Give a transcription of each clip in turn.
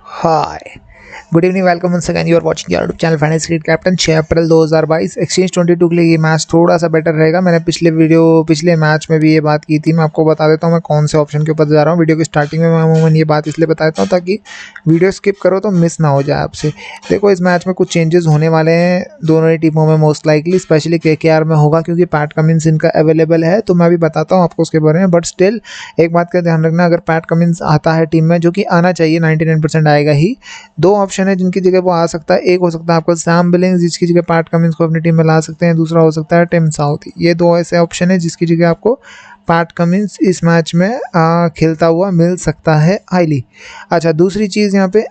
Hi, good evening, welcome once again. You are watching your YouTube channel finance cricket captain. 6 April 2022 exchange 22 के लिए ये match थोड़ा सा better रहेगा। मैंने पिछले मैच में भी ये बात की थी। मैं आपको बता देता हूँ मैं कौन से ऑप्शन के ऊपर जा रहा हूँ। वीडियो की स्टार्टिंग में मैं अमूमन ये बात इसलिए बता देता हूँ ताकि वीडियो स्किप करो तो मिस ना हो जाए आपसे। देखो, इस मैच में कुछ चेंजेस होने वाले हैं दोनों ही टीमों में, मोस्ट लाइकली स्पेशली केकेआर में होगा क्योंकि पैट कमिंस इनका अवेलेबल है। तो मैं भी बताता हूँ आपको उसके बारे में, बट स्टिल एक बात का ध्यान रखना, अगर पैट कमिंस आता है टीम में, जो कि आना चाहिए, 99% आएगा ही, दो ऑप्शन है जिनकी जगह वो आ सकता है। एक हो सकता है आपको सैम बिलिंग्स, जिसकी जगह पैट कमिंस को अपनी टीम में ला सकते हैं। दूसरा हो सकता है टिम साउथी। ये दो ऐसे ऑप्शन है जिसकी जगह आपको पैट कमिंस इस मैच में खेलता हुआ मिल सकता है हाईली। अच्छा, दूसरी चीज़ यहाँ पे,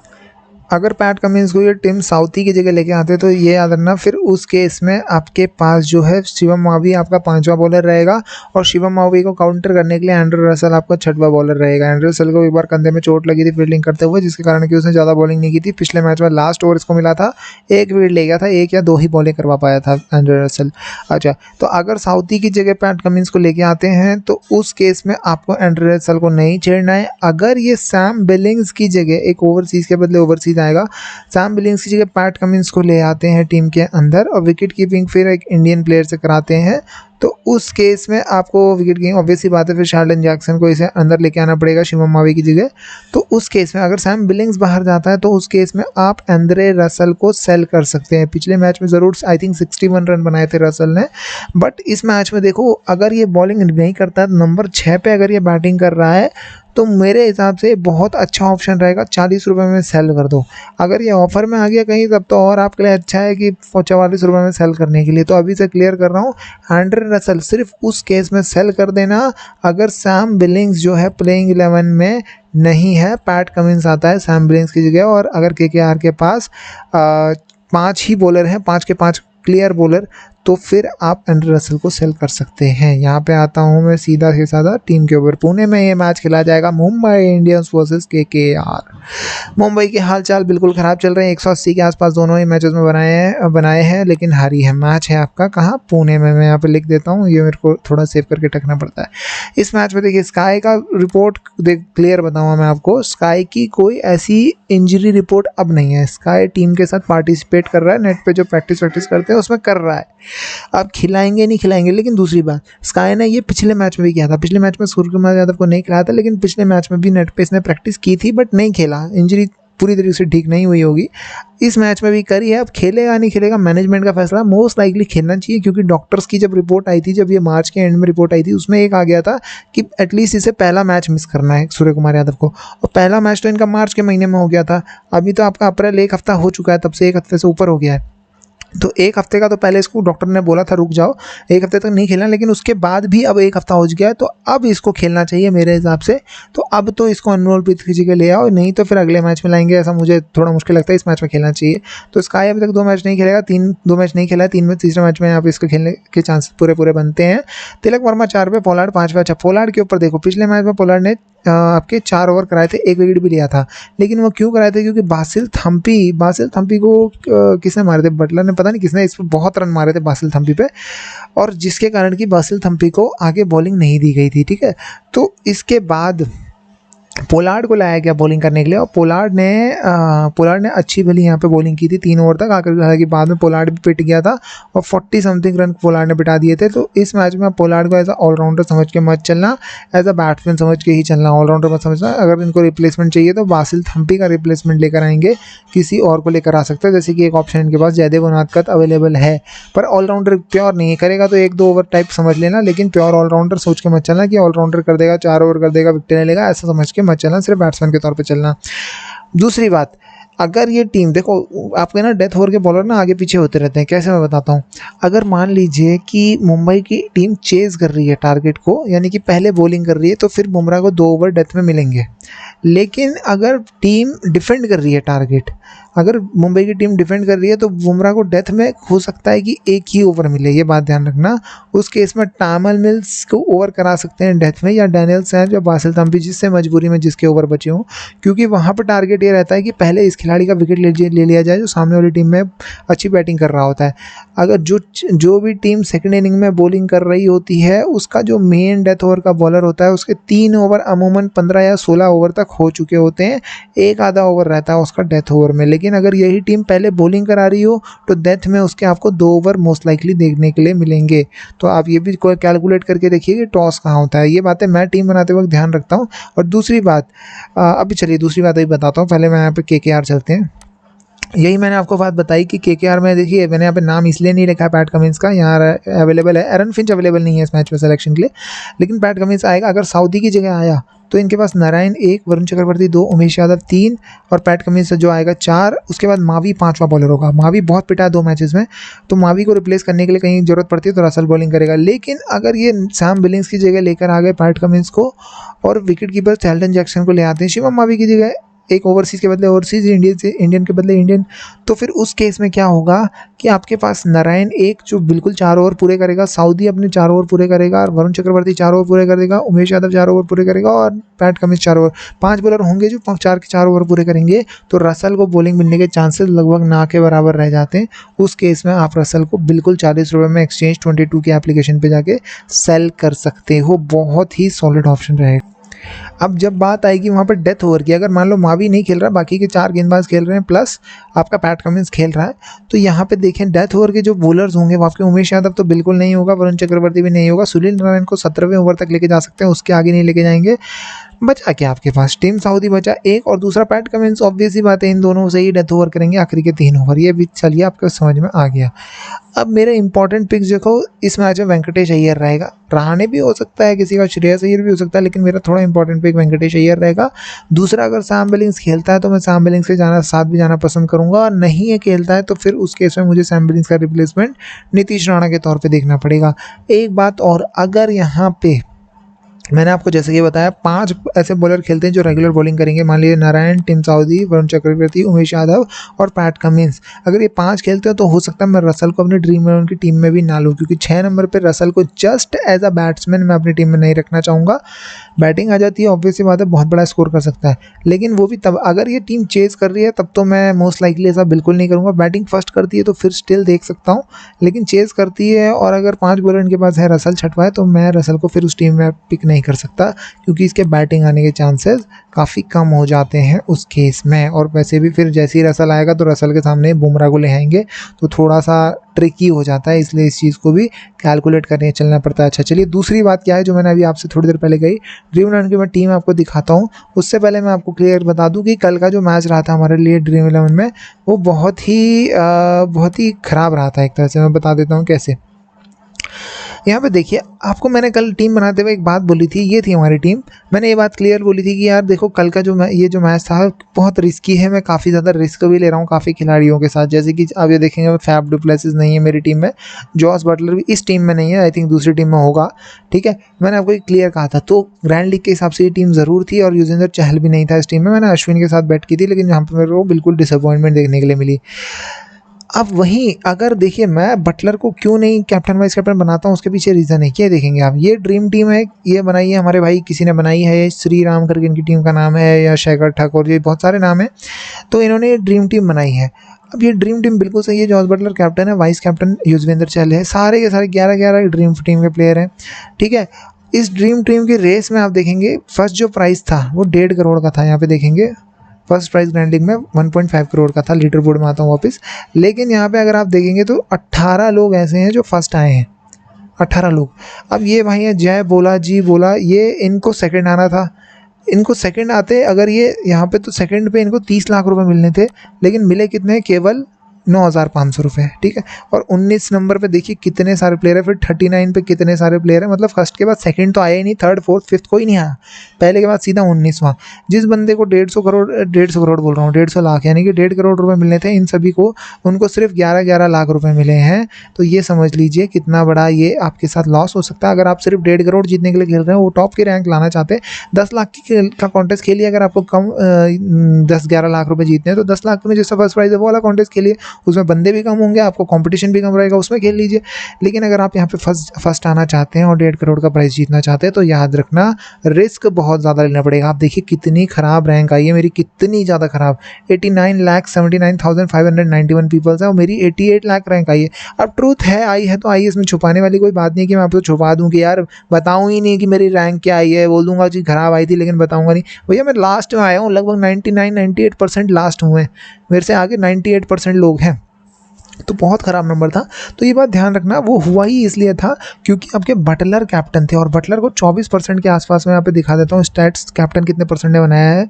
अगर पैट कमिंस को ये टिम साउथी की जगह लेके आते तो ये याद रखना, फिर उस केस में आपके पास जो है शिवम मावी आपका 5वां बॉलर रहेगा और शिवम मावी को काउंटर करने के लिए एंड्रू रसल आपका 6वां बॉलर रहेगा। एंड्रू रसल को एक बार कंधे में चोट लगी थी फील्डिंग करते हुए, जिसके कारण कि उसने ज़्यादा बॉलिंग नहीं की थी। पिछले मैच में लास्ट ओवर इसको मिला था, एक विकेट ले गया था, एक या दो ही बॉलिंग करवा पाया था एंड्रू रसल। अच्छा, तो अगर साउथी की जगह पैट कमिंस को लेके आते हैं तो उस केस में आपको एंड्रू रसल को नहीं छेड़ना है। अगर ये सैम बिलिंग्स की जगह, एक ओवरसीज़ के बदले ओवरसीज़ आएगा, सैम बिलिंग्स की जगह पैट कमिंस को ले आते हैं टीम के अंदर और विकेट कीपिंग फिर एक इंडियन प्लेयर से कराते हैं, तो उस केस में आपको विकेट कीपिंग ऑब्वियस सी बात है, फिर शार्लन जैक्सन को इसे अंदर लेके आना पड़ेगा शिवम मावी की जगह। तो उस केस में अगर सैम बिलिंग्स बाहर जाता है तो उस केस में आप एंड्रे रसल को सेल कर सकते हैं। पिछले मैच में ज़रूर आई थिंक 61 रन बनाए थे रसल ने, बट इस मैच में देखो, अगर ये बॉलिंग नहीं करता, नंबर 6 पे अगर ये बैटिंग कर रहा है, तो मेरे हिसाब से बहुत अच्छा ऑप्शन रहेगा। 40 रुपये में सेल कर दो। अगर ये ऑफर में आ गया कहीं, तब तो और आपके लिए अच्छा है कि 44 रुपये में सेल करने के लिए। तो अभी से क्लियर कर रहा हूँ, एंड्रे रसल सिर्फ उस केस में सेल कर देना अगर सैम बिलिंग्स जो है प्लेइंग 11 में नहीं है, पैट कमिंस आता है सैम बिलिंग्स की जगह, और अगर केकेआर के पास 5 ही बॉलर हैं, 5 के 5 क्लियर बॉलर, तो फिर आप एंड्रे रसल को सेल कर सकते हैं। यहाँ पे आता हूँ मैं सीधा से साधा टीम के ऊपर। पुणे में ये मैच खेला जाएगा, Mumbai Indians versus KKR. Mumbai के हालचाल बिल्कुल ख़राब चल रहे हैं, 180 के आसपास दोनों ही मैचेस में बनाए हैं लेकिन हारी है। मैच है आपका कहाँ? पुणे में। मैं यहाँ पे लिख देता हूँ, ये मेरे को थोड़ा सेव करके रखना पड़ता है। इस मैच में देखिए, स्काई का रिपोर्ट क्लियर बताऊँगा मैं आपको। स्काई की कोई ऐसी इंजरी रिपोर्ट अब नहीं है। स्काई टीम के साथ पार्टिसिपेट कर रहा है, नेट पे जो प्रैक्टिस करते हैं उसमें कर रहा है। अब खिलाएंगे नहीं खिलाएंगे, लेकिन दूसरी बात, स्काई ने ये पिछले मैच में भी किया था। पिछले मैच में सूर्यकुमार यादव को नहीं खिलाया था, लेकिन पिछले मैच में भी नेट पे इसने प्रैक्टिस की थी बट नहीं खेला, इंजरी पूरी तरीके से ठीक नहीं हुई होगी। इस मैच में भी करी है। अब खेलेगा नहीं खेलेगा मैनेजमेंट का फैसला। मोस्ट लाइकली खेलना चाहिए, क्योंकि डॉक्टर्स की जब रिपोर्ट आई थी, जब ये मार्च के एंड में रिपोर्ट आई थी, उसमें एक आ गया था कि एटलीस्ट इसे पहला मैच मिस करना है सूर्यकुमार यादव को, और पहला मैच तो इनका मार्च के महीने में हो गया था। अभी तो आपका अप्रैल 1 हफ्ता हो चुका है, तब से 1 हफ्ते से ऊपर हो गया है। तो 1 हफ्ते का तो पहले इसको डॉक्टर ने बोला था रुक जाओ, 1 हफ्ते तक नहीं खेलना, लेकिन उसके बाद भी अब 1 हफ्ता हो गया है, तो अब इसको खेलना चाहिए मेरे हिसाब से। तो अब तो इसको अनमोलप्रीत की जगह ले आओ, नहीं तो फिर अगले मैच में लाएंगे, ऐसा मुझे थोड़ा मुश्किल लगता है। इस मैच में खेलना चाहिए। तो स्काई अभी तक 2 मैच नहीं खेलेगा, 2 मैच नहीं खेला है, 3 में तीसरे मैच में आप इसको खेलने के चांस पूरे बनते हैं। तिलक वर्मा 4 पे, पोलार्ड 5 पे। अच्छा, पोलार्ड के ऊपर देखो, पिछले मैच में पोलार्ड ने आपके 4 ओवर कराए थे, 1 विकेट भी लिया था, लेकिन वो क्यों कराए थे? क्योंकि बासिल थम्पी को किसने मारे थे? बटलर ने, पता नहीं किसने, इस पर बहुत रन मारे थे बासिल थम्पी पे, और जिसके कारण कि बासिल थम्पी को आगे बॉलिंग नहीं दी गई थी। ठीक है, तो इसके बाद पोलार्ड को लाया गया बॉलिंग करने के लिए, और पोलार्ड ने अच्छी भली यहाँ पे बॉलिंग की थी 3 ओवर तक आकर। हालांकि बाद में पोलार्ड भी पिट गया था और 40 समथिंग रन पोलार्ड ने पिटा दिए थे। तो इस मैच में पोलार्ड को एज अ ऑलराउंडर समझ के मत चलना, एज अ बैट्समैन समझ के ही चलना, ऑलराउंडर मत समझना। अगर इनको रिप्लेसमेंट चाहिए तो बासिल थम्पी का रिप्लेसमेंट लेकर आएंगे, किसी और को लेकर आ सकते हैं, जैसे कि एक ऑप्शन इनके पास जयदेव उनादकत अवेलेबल है, पर ऑलराउंडर प्योर नहीं है। करेगा तो 1-2 ओवर टाइप समझ लेना, लेकिन प्योर ऑलराउंडर सोच के मत चलना कि ऑलराउंडर कर देगा, 4 ओवर कर देगा, विकेट ले लेगा, ऐसा समझ के मत चलना, सिर्फ बैट्समैन के तौर पे चलना। दूसरी बात, अगर ये टीम देखो, आपके ना डेथ ओवर के बॉलर ना आगे पीछे होते रहते हैं। कैसे, मैं बताता हूँ। अगर मान लीजिए कि मुंबई की टीम चेज कर रही है टारगेट को, यानी कि पहले बॉलिंग कर रही है, तो फिर बुमराह को 2 ओवर डेथ में मिलेंगे। लेकिन अगर टीम डिफेंड कर रही है टारगेट, अगर मुंबई की टीम डिफेंड कर रही है, तो बुमराह को डेथ में हो सकता है कि 1 ही ओवर मिले, ये बात ध्यान रखना। उस केस में टामल मिल्स को ओवर करा सकते हैं डेथ में, या डैनियल सैम या बासिल थम्पी, जिससे मजबूरी में जिसके ओवर बचे हों, क्योंकि वहाँ पर टारगेट ये रहता है कि पहले इस खिलाड़ी का विकेट ले लिया जाए जो सामने वाली टीम में अच्छी बैटिंग कर रहा होता है। अगर जो भी टीम सेकंड इनिंग में बॉलिंग कर रही होती है उसका जो मेन डेथ ओवर का बॉलर होता है उसके 3 ओवर अमूमन 15 या 16 ओवर तक हो चुके होते हैं, एक आधा ओवर रहता है उसका डेथ ओवर में। लेकिन अगर यही टीम पहले बॉलिंग करा रही हो तो डेथ में उसके आपको 2 ओवर मोस्ट लाइकली देखने के लिए मिलेंगे। तो आप ये भी कैलकुलेट करके देखिए कि टॉस कहाँ होता है। ये बातें मैं टीम बनाते वक्त ध्यान रखता हूँ। और दूसरी बात अभी चलिए दूसरी बात अभी बताता हूँ, पहले मैं यहाँ पे केकेआर चलते हैं। यही मैंने आपको बात बताई कि केकेआर में देखिए मैंने यहाँ पे नाम इसलिए नहीं लिखा है पैट कमिंस का, यहाँ अवेलेबल है। एरन फिंच अवेलेबल नहीं है इस मैच में सिलेक्शन के लिए, लेकिन पैट कमिंस आएगा। अगर सऊदी की जगह आया तो इनके पास नारायण 1, वरुण चक्रवर्ती 2, उमेश यादव 3 और पैट कमिंस जो आएगा 4। उसके बाद मावी 5वां बॉलर होगा। मावी बहुत पिटा है 2 मैचेस में, तो मावी को रिप्लेस करने के लिए कहीं जरूरत पड़ती है तो रसल बॉलिंग करेगा। लेकिन अगर ये सैम बिलिंग्स की जगह लेकर आ गए पैट कमिंस को और विकेट कीपर शेल्डन जैक्सन को ले आते हैं शिवम मावी की जगह, एक ओवरसीज़ के बदले ओवरसीज़, इंडियन के बदले इंडियन, तो फिर उस केस में क्या होगा कि आपके पास नारायण 1 जो बिल्कुल 4 ओवर पूरे करेगा, सऊदी अपने 4 ओवर पूरे करेगा, और वरुण चक्रवर्ती 4 ओवर पूरे करेगा, उमेश यादव 4 ओवर पूरे करेगा और पैट कमिंस 4 ओवर। 5 बॉलर होंगे जो 4 के 4 ओवर पूरे करेंगे, तो रसल को बॉलिंग मिलने के चांसेस लगभग ना के बराबर रह जाते हैं। उस केस में आप रसल को बिल्कुल 40 रुपये में एक्सचेंज 22 की एप्लीकेशन पर जाके सेल कर सकते हो। बहुत ही सॉलिड ऑप्शन रहेगा। अब जब बात आएगी वहाँ पर डेथ ओवर की, अगर मान लो मावी नहीं खेल रहा, बाकी के 4 गेंदबाज खेल रहे हैं प्लस आपका पैट कमिंस खेल रहा है, तो यहाँ पे देखें डेथ ओवर के जो बॉलर्स होंगे वो आपके उमेश यादव तो बिल्कुल नहीं होगा, वरुण चक्रवर्ती भी नहीं होगा, सुनील नारायण को 17वें ओवर तक लेके जा सकते हैं, उसके आगे नहीं लेके जाएंगे। बचा क्या आपके पास, टीम सऊदी बचा 1 और दूसरा पैट कमिंस। ऑब्वियस ही बात है इन दोनों से ही डेथ ओवर करेंगे आखिरी के 3 ओवर। ये भी चलिए आपको समझ में आ गया। अब मेरे इंपॉर्टेंट पिक्स देखो, इस मैच में वेंकटेश अय्यर रहेगा, रहाणे भी हो सकता है, किसी का श्रेयस अय्यर भी हो सकता है, लेकिन मेरा थोड़ा इंपॉर्टेंट पिक वेंकटेश अय्यर रहेगा। दूसरा अगर सैम बिलिंग्स खेलता है तो मैं सैम बिलिंग्स से साथ भी जाना पसंद करूंगा, और नहीं है खेलता है तो फिर उस केस में मुझे सैम बिलिंग्स का रिप्लेसमेंट नीतीश राणा के तौर पर देखना पड़ेगा। एक बात और, अगर यहाँ पे मैंने आपको जैसे कि बताया 5 ऐसे बॉलर खेलते हैं जो रेगुलर बॉलिंग करेंगे, मान लीजिए नारायण, टिम साउदी, वरुण चक्रवर्ती, उमेश यादव और पैट कमिंस। अगर ये 5 खेलते हैं तो हो सकता है मैं रसल को अपनी ड्रीम 11 की टीम में भी ना लूँ, क्योंकि 6 नंबर पर रसल को जस्ट एज अ बैट्समैन मैं अपनी टीम में नहीं रखना चाहूँगा। बैटिंग आ जाती है ऑब्वियसली बात है, बहुत बड़ा स्कोर कर सकता है, लेकिन वो भी तब अगर ये टीम चेज कर रही है तब तो मैं मोस्ट लाइकली ऐसा बिल्कुल नहीं करूँगा। बैटिंग फर्स्ट करती है तो फिर स्टिल देख सकता हूँ, लेकिन चेज करती है और अगर 5 बॉलर इनके पास है, रसल छठवा है, तो मैं रसल को फिर उस टीम में पिक नहीं कर सकता, क्योंकि इसके बैटिंग आने के चांसेस काफ़ी कम हो जाते हैं उस केस में। और वैसे भी फिर जैसे ही रसल आएगा तो रसल के सामने बुमराह को ले आएंगे, तो थोड़ा सा ट्रिकी हो जाता है, इसलिए इस चीज़ को भी कैलकुलेट करके चलना पड़ता है। अच्छा चलिए दूसरी बात क्या है जो मैंने अभी आपसे थोड़ी देर पहले कही, ड्रीम 11 की मैं टीम आपको दिखाता हूँ। उससे पहले मैं आपको क्लियर बता दूँ कि कल का जो मैच रहा था हमारे लिए ड्रीम 11 में, वो बहुत ही ख़राब रहा था। एक तरह से मैं बता देता हूँ कैसे। यहाँ पे देखिए, आपको मैंने कल टीम बनाते हुए एक बात बोली थी, ये थी हमारी टीम। मैंने ये बात क्लियर बोली थी कि यार देखो कल का ये जो मैच था बहुत रिस्की है, मैं काफ़ी ज़्यादा रिस्क भी ले रहा हूँ काफ़ी खिलाड़ियों के साथ। जैसे कि आप ये देखेंगे फैफ डु प्लेसिस नहीं है मेरी टीम में, जॉस बटलर भी इस टीम में नहीं है, आई थिंक दूसरी टीम में होगा, ठीक है। मैंने आपको क्लियर कहा था, तो ग्रैंड लीग के हिसाब से ये टीम ज़रूर थी, और युजवेंद्र चहल भी नहीं था इस टीम में। मैंने अश्विन के साथ बैट की थी, लेकिन यहाँ पर मेरे को बिल्कुल डिसअपॉइंटमेंट देखने के लिए मिली। अब वहीं अगर देखिए मैं बटलर को क्यों नहीं कैप्टन वाइस कैप्टन बनाता हूँ, उसके पीछे रीज़न है, क्या देखेंगे आप। ये ड्रीम टीम है, ये बनाई है हमारे भाई किसी ने बनाई है, श्री राम करके इनकी टीम का नाम है, या शेखर ठाकुर, ये बहुत सारे नाम है, तो इन्होंने ये ड्रीम टीम बनाई है। अब ये ड्रीम टीम बिल्कुल सही है, जॉस बटलर कैप्टन है, वाइस कैप्टन युजवेंद्र चहल है, सारे के सारे 11-11 ड्रीम टीम के प्लेयर हैं, ठीक है। इस ड्रीम टीम की रेस में आप देखेंगे फर्स्ट जो प्राइस था वो 1.5 करोड़ का था। यहाँ पे देखेंगे फर्स्ट प्राइस ग्रैंड लीग में 1.5 करोड़ का था, लीडर बोर्ड में आता हूँ वापस। लेकिन यहाँ पे अगर आप देखेंगे तो 18 लोग ऐसे हैं जो फर्स्ट आए हैं, 18 लोग। अब ये भाई है जय बोला जी बोला, ये इनको सेकंड आना था, इनको सेकंड आते अगर ये यहाँ पे, तो सेकंड पे इनको 30 लाख रुपए मिलने थे, लेकिन मिले कितने, केवल 9,500 रुपये, ठीक है। और 19 नंबर पे देखिए कितने सारे प्लेयर है, फिर 39 पे कितने सारे प्लेयर है, मतलब फर्स्ट के बाद सेकंड तो आया ही नहीं, थर्ड फोर्थ फिफ्थ कोई नहीं आया, पहले के बाद सीधा 19वां। जिस बंदे को 150 करोड़ बोल रहा हूँ, 150 लाख यानी कि 1.5 करोड़ रुपए मिलने थे, इन सभी को उनको सिर्फ 11-11 लाख रुपए मिले हैं। तो ये समझ लीजिए कितना बड़ा ये आपके साथ लॉस हो सकता है। अगर आप सिर्फ 1.5 करोड़ जीतने के लिए खेल रहे हैं, वो टॉप की रैंक लाना चाहते हैं, 10 लाख का कॉन्टेस्ट खेलिए। अगर आपको कम 10-11 लाख रुपए जीतने हैं तो 10 लाख में जिसका फर्स्ट प्राइज है वो वाला कॉन्टेस्ट खेलिए, उसमें बंदे भी कम होंगे, आपको कंपटीशन भी कम रहेगा, उसमें खेल लीजिए। लेकिन अगर आप यहाँ पे फर्स्ट आना चाहते हैं और 1.5 करोड़ का प्राइस जीतना चाहते हैं तो याद रखना रिस्क बहुत ज़्यादा लेना पड़ेगा। आप देखिए कितनी ख़राब रैंक आई है मेरी, कितनी ज़्यादा ख़राब। 89,79,591 पीपल्स है और मेरी 88 लाख रैंक आई है। अब ट्रूथ है, आई है तो आई है, इसमें छुपाने वाली कोई बात नहीं है कि मैं आपको छुपा दूँ कि यार बताऊँ ही नहीं कि मेरी रैंक क्या आई है, बोल दूंगा जी ख़राब आई थी लेकिन बताऊँगा नहीं। भैया मैं लास्ट में आया हूँ, लगभग 99-98% लास्ट हुए हैं, मेरे से आगे 98% लोग हैं, तो बहुत ख़राब नंबर था। तो ये बात ध्यान रखना, वो हुआ ही इसलिए था क्योंकि आपके बटलर कैप्टन थे और बटलर को 24% के आसपास में यहाँ पे दिखा देता हूँ स्टैट्स, कैप्टन कितने परसेंट ने बनाया है,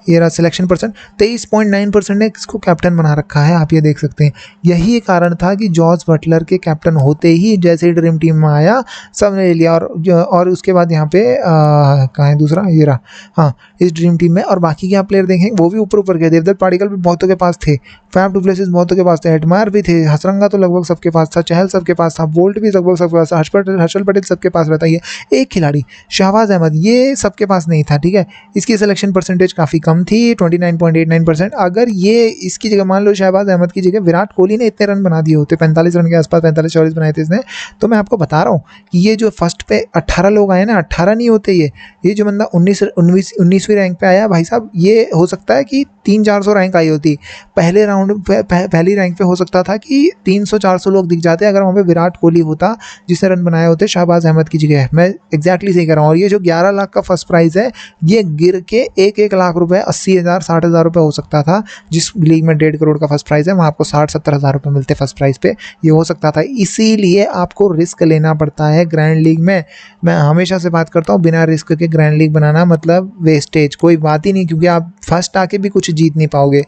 ये रहा सिलेक्शन परसेंट 23.9% ने इसको कैप्टन बना रखा है, आप ये देख सकते हैं। यही कारण था कि जॉर्ज बटलर के कैप्टन होते ही जैसे ही ड्रीम टीम में आया सब ने ले लिया और उसके बाद यहाँ पे कहाँ है दूसरा, ये रहा, हाँ इस ड्रीम टीम में। और बाकी के आप प्लेयर देखें वो भी ऊपर गए, देवदत्त पाडिकल भी बहुतों के पास थे, फैफ डु प्लेसिस बहुतों के पास थे, एडमायर भी थे, हसरंगा तो लगभग सबके पास था, चहल सबके पास था, बोल्ट भी लगभग सबके पास था, हर्षल पटेल सबके पास रहता है। एक खिलाड़ी शहबाज अहमद ये सबके पास नहीं था, ठीक है, इसकी सिलेक्शन परसेंटेज काफ़ी कम थी 29.89%। अगर ये इसकी जगह मान लो शहबाज अहमद की जगह विराट कोहली ने इतने रन बना दिए होते, 45 रन के आसपास, 45-44 बनाए थे इसने, तो मैं आपको बता रहा हूँ कि ये जो फर्स्ट पे 18 लोग आए ना, 18 नहीं होते, ये जो बंदा 19वीं रैंक पे आया भाई साहब, ये हो सकता है कि 300-400 रैंक आई होती पहले राउंड पहली रैंक पे, हो सकता था कि 300-400 लोग दिख जाते अगर वहाँ पे विराट कोहली होता जिसने रन बनाए होते शहबाज अहमद की जगह। मैं एग्जैक्टली सही कह रहा हूँ। और ये जो 11 लाख का फर्स्ट प्राइज़ है ये गिर के 1-1 लाख रुपए, 80,000-60,000 रुपये हो सकता था। जिस लीग में 1.5 करोड़ का फर्स्ट प्राइज़ है वहाँ आपको 60-70 हज़ार रुपये मिलते फर्स्ट प्राइज़ पे, ये हो सकता था। इसीलिए आपको रिस्क लेना पड़ता है ग्रैंड लीग में। मैं हमेशा से बात करता हूँ बिना रिस्क के ग्रैंड लीग बनाना मतलब वेस्टेज, कोई बात ही नहीं, क्योंकि आप फर्स्ट आके भी कुछ जीत नहीं पाओगे।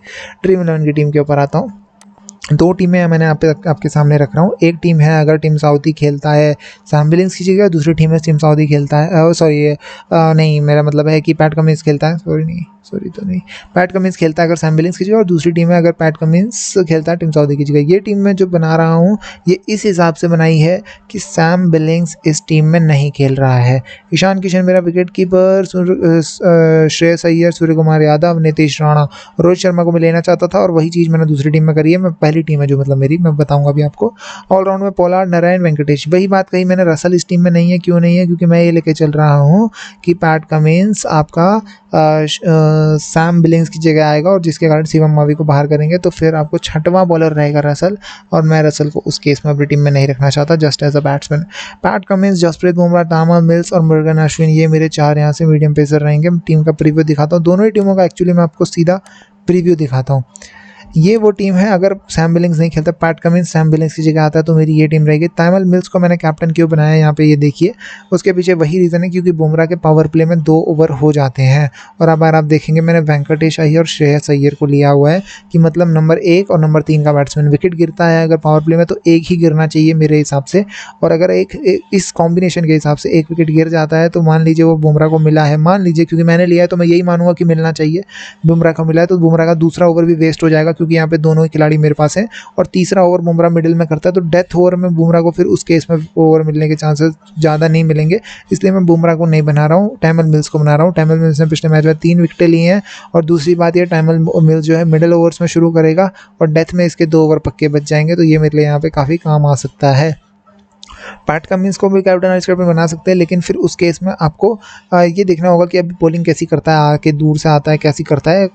ड्रीम 11 की टीम के ऊपर आता हूँ। 2 टीमें मैंने आपके सामने रख रहा हूँ। एक टीम है अगर टीम साउदी खेलता है सैम बिलिंग्स की जगह, दूसरी टीम है टीम साउदी खेलता है, सॉरी नहीं मेरा मतलब है कि पैट कमिंस खेलता है, पैट कमिंस खेलता है अगर सैम बिलिंग्स की जगह, और दूसरी टीम है अगर पैट कमिंस खेलता है टीम साउदी की जगह। ये टीम मैं जो बना रहा हूँ ये इस हिसाब से बनाई है कि सैम बिलिंग्स इस टीम में नहीं खेल रहा है। ईशान किशन मेरा wicket keeper, Shreyas Iyer, Suryakumar Yadav, Nitish Rana, Rohit Sharma को मैं लेना चाहता था और वही चीज़ मैंने दूसरी टीम में करी है। मैं पहली टीम है जो मतलब मेरी, मैं बताऊंगा अभी आपको। ऑलराउंड में पोलार्ड, नारायण, वेंकटेश, वही बात कही मैंने, रसल इस टीम में नहीं है। क्यों नहीं है? क्योंकि मैं ये लेके चल रहा हूँ कि पैट कमिंस आपका सैम बिलिंग्स की जगह आएगा और जिसके कारण शिवम मावी को बाहर करेंगे, तो फिर आपको छठवां बॉलर रहेगा रसल, और मैं रसल को उस केस में अपनी टीम में नहीं रखना चाहता just as a batsman. Pat Cummins, Jasprit Bumrah, Tymal Mills और मुरुगन अश्विन, ये मेरे 4 यहाँ से मीडियम पेसर रहेंगे। टीम का प्रीव्यू दिखाता हूँ, दोनों ही टीमों का एक्चुअली मैं आपको सीधा प्रीव्यू दिखाता हूँ। ये वो टीम है अगर सैम बिलिंग्स नहीं खेलता, पैट कमिंस सैम बिलिंग्स की जगह आता है तो मेरी ये टीम रहेगी। ताइमल मिल्स को मैंने कैप्टन क्यों बनाया यहाँ पे ये देखिए, उसके पीछे वही रीज़न है क्योंकि बुमराह के पावर प्ले में 2 ओवर हो जाते हैं। और अब आप देखेंगे मैंने वेंकटेश अय्यर और श्रेयस अय्यर को लिया हुआ है कि मतलब नंबर 1 और नंबर 3 का बैट्समैन विकेट गिरता है अगर पावर प्ले में तो एक ही गिरना चाहिए मेरे हिसाब से। और अगर एक इस कॉम्बिनेशन के हिसाब से एक विकेट गिर जाता है तो मान लीजिए वो बुमराह को मिला है, मान लीजिए क्योंकि मैंने लिया है तो मैं यही मानूंगा कि मिलना चाहिए। बुमराह को मिला है तो बुमराह का दूसरा ओवर भी वेस्ट हो जाएगा क्योंकि यहाँ पे दोनों खिलाड़ी मेरे पास है, और तीसरा ओवर बुमराह मिडिल में करता है तो डेथ ओवर में बुमराह को फिर उस केस में ओवर मिलने के चांसेस ज़्यादा नहीं मिलेंगे। इसलिए मैं बुमराह को नहीं बना रहा हूँ, टाइमल मिल्स को बना रहा हूँ। टाइमल मिल्स ने पिछले मैच में 3 विकेटें ली हैं, और दूसरी बात ये टाइमल मिल्स जो है मिडिल ओवर्स में शुरू करेगा और डेथ में इसके 2 ओवर पक्के बच जाएंगे, तो ये मेरे लिए यहाँ पे काफ़ी काम आ सकता है। पैट कमिंस को भी कैप्टन वाइस कैप्टन बना सकते हैं, लेकिन फिर उस केस में आपको ये देखना होगा कि अभी बॉलिंग कैसी करता है, आके दूर से आता है कैसी करता है,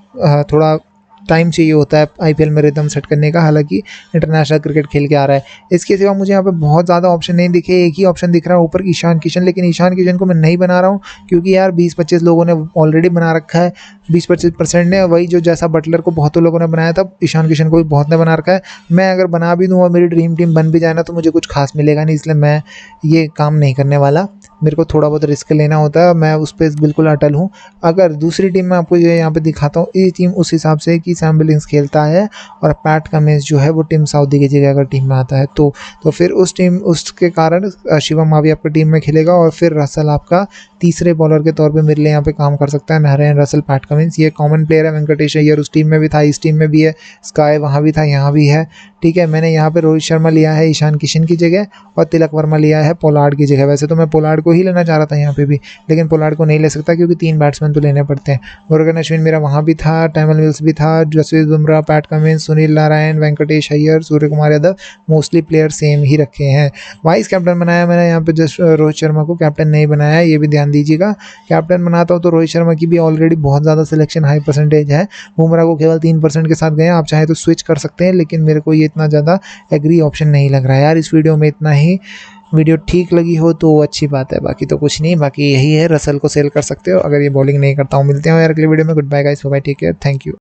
थोड़ा टाइम चाहिए होता है आईपीएल में रिदम सेट करने का, हालांकि इंटरनेशनल क्रिकेट खेल के आ रहा है। इसके सिवा मुझे यहाँ पे बहुत ज़्यादा ऑप्शन नहीं दिखे, एक ही ऑप्शन दिख रहा है ऊपर ईशान किशन, लेकिन ईशान किशन को मैं नहीं बना रहा हूँ क्योंकि यार 20-25 लोगों ने ऑलरेडी बना रखा है, 20-25% ने, वही जो जैसा बटलर को बहुतों लोगों ने बनाया था ईशान किशन को भी बहुत ने बना रखा है। मैं अगर बना भी दूँ और मेरी ड्रीम टीम बन भी जाए ना तो मुझे कुछ खास मिलेगा नहीं, इसलिए मैं ये काम नहीं करने वाला। मेरे को थोड़ा बहुत रिस्क लेना होता है, मैं उस पर बिल्कुल अटल हूँ। अगर दूसरी टीम में आपको ये यहाँ पे दिखाता हूँ, ये टीम उस हिसाब से कि सैम बिलिंग्स खेलता है और पैट कमिंस जो है वो टीम साउदी की जगह अगर टीम में आता है तो फिर उसके कारण शिवम मावी आपकी टीम में खेलेगा, और फिर रसल आपका तीसरे बॉलर के तौर पे मेरे लिए यहाँ पे काम कर सकता है। नारायण, रसल, पैट कमिंस, ये कॉमन प्लेयर है। वेंकटेश अय्यर उस टीम में भी था, इस टीम में भी है, स्काई वहाँ भी था, यहाँ भी है, ठीक है। मैंने यहाँ पे रोहित शर्मा लिया है ईशान किशन की जगह और तिलक वर्मा लिया है पोलार्ड की जगह। वैसे तो मैं पोलार्ड को ही लेना चाह रहा था यहाँ पे भी, लेकिन पोलार्ड को नहीं ले सकता क्योंकि 3 बैट्समैन तो लेने पड़ते हैं। मुरुगन अश्विन मेरा वहाँ भी था, टैमल मिल्स भी था, Jasprit Bumrah, Pat Cummins, Sunil Narine, Venkatesh Iyer, Suryakumar Yadav, mostly player same ही रखे हैं। वाइस कैप्टन बनाया मैंने यहाँ पे जस्ट रोहित शर्मा को, कैप्टन नहीं बनाया है, ये भी ध्यान दीजिएगा। कैप्टन बनाता हूँ तो रोहित शर्मा की भी ऑलरेडी बहुत ज़्यादा सिलेक्शन हाई परसेंटेज है, बुमराह को केवल 3% के साथ गए। आप चाहे तो स्विच कर सकते हैं, लेकिन मेरे को ये इतना ज़्यादा एग्री ऑप्शन नहीं लग रहा है यार। इस वीडियो में इतना ही। वीडियो ठीक लगी हो तो अच्छी बात है, बाकी तो कुछ नहीं। बाकी यही है, रसल को सेल कर सकते हो अगर ये बॉलिंग नहीं करता हूँ। मिलते हैं यार अगले वीडियो में। Goodbye guys, bye, take care, thank you.